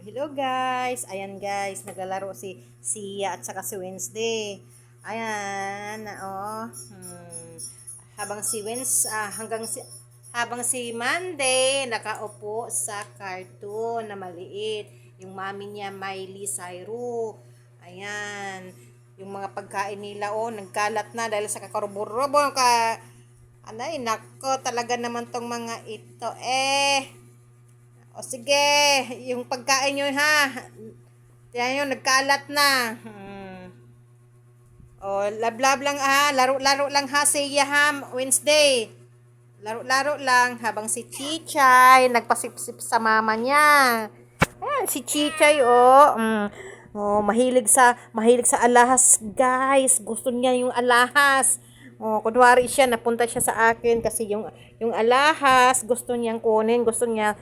Hello guys! Ayan guys, naglalaro si Sia at saka si Wednesday. Ayan, Habang si habang si Monday nakaupo sa cartoon na maliit. Yung mami niya Miley Cyrus. Ayan, yung mga pagkain nila nagkalat na dahil sa kakarubo-rubo Anay, nako, talaga naman tong mga ito O sige, yung pagkain nyo ha. Yan yun, nagkalat na. O, lablab lang ha. Laro-laro lang ha, Seiya ha, Wednesday. Laro-laro lang habang si Chichay nagpasipsip sa mama niya. Ayan, si Chichay mahilig sa alahas, guys. Gusto niya yung alahas. Kunwari siya, napunta siya sa akin kasi yung alahas, gusto niyang kunin, gusto niyang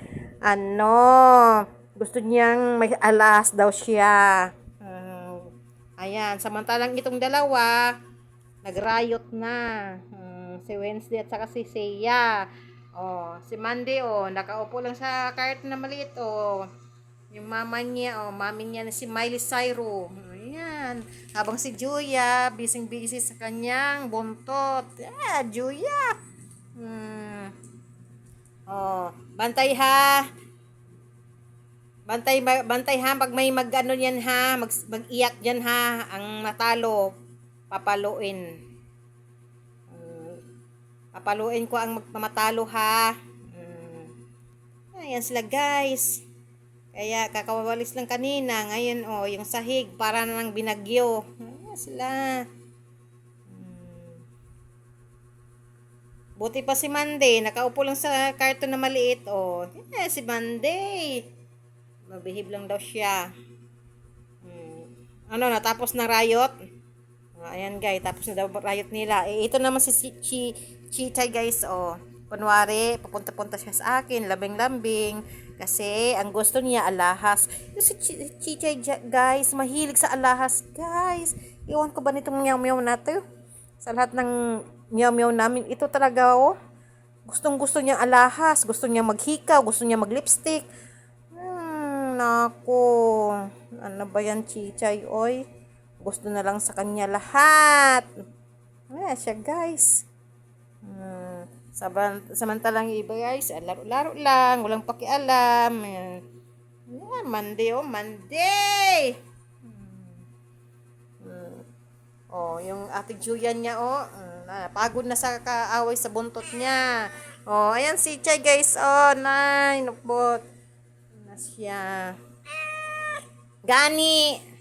may alahas daw siya. Ayan, samantalang itong dalawa, nagrayot na. Si Wednesday at saka si Seiya. Si Monday, nakaupo lang sa cart na maliit, Yung mami niya na si Miley Cyrus. Ayan. Habang si Julia, busy sa kanyang buntot. Julia. Bantay ha. Bantay ha. Pag may mag-ano yan ha, mag-iyak dyan ha. Ang matalo, papaluin. Papaluin ko ang magmamatalo ha. Ayan sila guys. Kaya kakawalis lang kanina. Ngayon yung sahig para nang binagyo. Ayan sila. Buti pa si Monday. Nakaupo lang sa karton na maliit. Si Monday. Mabihib lang daw siya. Natapos na riot. Ayan guys, tapos na daw riot nila. Ito naman si Chichay guys, Kunwari, papunta-punta siya sa akin, lambing-lambing. Kasi, ang gusto niya, alahas. Yung si Chichay, guys, mahilig sa alahas, guys. Iwan ko ba nitong meow-meow natin? Sa lahat ng meow-meow namin, ito talaga, Gustong-gusto niya alahas. Gusto niya maghikaw. Gusto niya maglipstick. Nako. Ano ba yan, Chichay, oy? Gusto na lang sa kanya lahat. Siya, guys. Samantalang iba guys, laro-laro lang, walang pakialam. Monday, Monday. Yung ate Julian niya, pagod na sa kaaway sa buntot niya. Ayan si Chay guys, nukbot. Na siya. Gani.